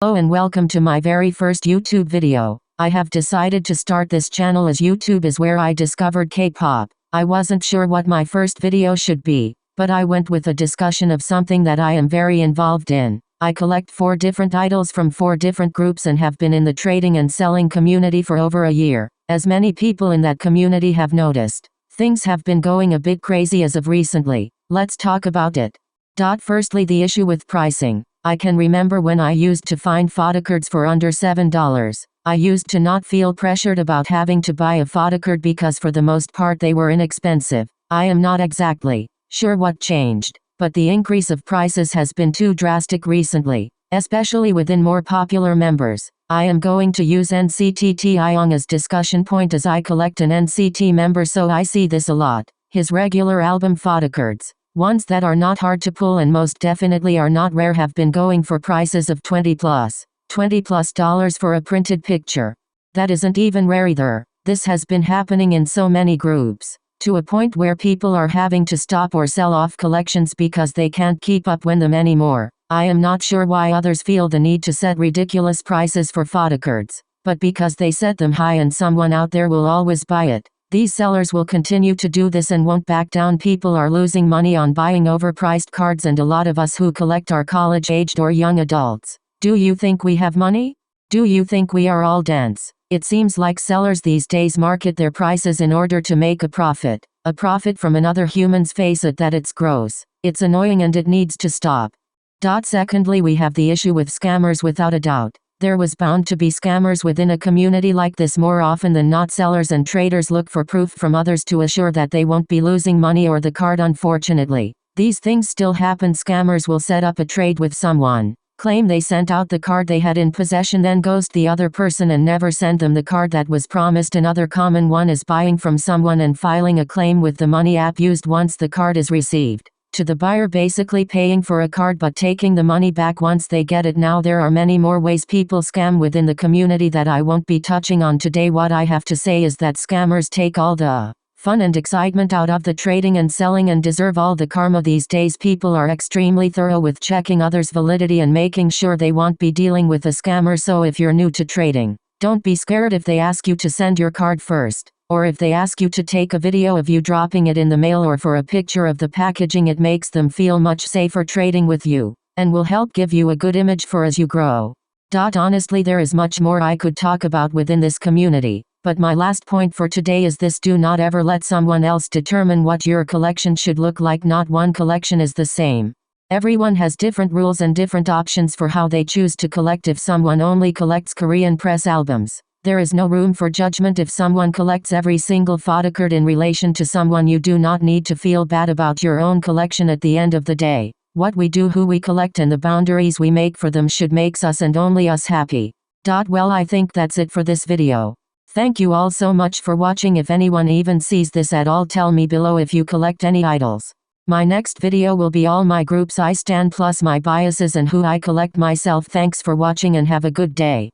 Hello and welcome to my very first YouTube video. I have decided to start this channel as YouTube is where I discovered K-pop. I wasn't sure what my first video should be, but I went with a discussion of something that I am very involved in. I collect 4 different idols from 4 different groups and have been in the trading and selling community for over a year. As many people in that community have noticed, things have been going a bit crazy as of recently. Let's talk about it. Firstly, the issue with pricing. I can remember when I used to find photocards for under $7. I used to not feel pressured about having to buy a photocard because for the most part they were inexpensive. I am not exactly sure what changed, but the increase of prices has been too drastic recently, especially within more popular members. I am going to use NCT Taeyong as discussion point as I collect an NCT member, so I see this a lot. His regular album photocards, ones that are not hard to pull and most definitely are not rare, have been going for prices of $20 plus for a printed picture. That isn't even rare either. This has been happening in so many groups, to a point where people are having to stop or sell off collections because they can't keep up with them anymore. I am not sure why others feel the need to set ridiculous prices for photocards, but because they set them high and someone out there will always buy it, these sellers will continue to do this and won't back down. People are losing money on buying overpriced cards, and a lot of us who collect are college-aged or young adults. Do you think we have money? Do you think we are all dense? It seems like sellers these days market their prices in order to make a profit from another human's. Face it that it's gross. It's annoying and it needs to stop. Secondly, we have the issue with scammers. Without a doubt, there was bound to be scammers within a community like this. More often than not, sellers and traders look for proof from others to assure that they won't be losing money or the card. Unfortunately, these things still happen. Scammers will set up a trade with someone, claim they sent out the card they had in possession, then ghost the other person and never send them the card that was promised. Another common one is buying from someone and filing a claim with the money app used once the card is received, to the buyer, basically paying for a card but taking the money back once they get it. Now there are many more ways people scam within the community that I won't be touching on today. What I have to say is that scammers take all the fun and excitement out of the trading and selling and deserve all the karma. These days people are extremely thorough with checking others' validity and making sure they won't be dealing with a scammer. So if you're new to trading, don't be scared if they ask you to send your card first, or if they ask you to take a video of you dropping it in the mail, or for a picture of the packaging. It makes them feel much safer trading with you, and will help give you a good image for as you grow. Honestly, there is much more I could talk about within this community, but my last point for today is this: do not ever let someone else determine what your collection should look like. Not one collection is the same. Everyone has different rules and different options for how they choose to collect. If someone only collects Korean press albums, there is no room for judgment. If someone collects every single photocard in relation to someone, you do not need to feel bad about your own collection. At the end of the day, what we do, who we collect, and the boundaries we make for them should make us and only us happy. Well, I think that's it for this video. Thank you all so much for watching. If anyone even sees this at all, tell me below if you collect any idols. My next video will be all my groups I stan plus my biases and who I collect myself. Thanks for watching and have a good day.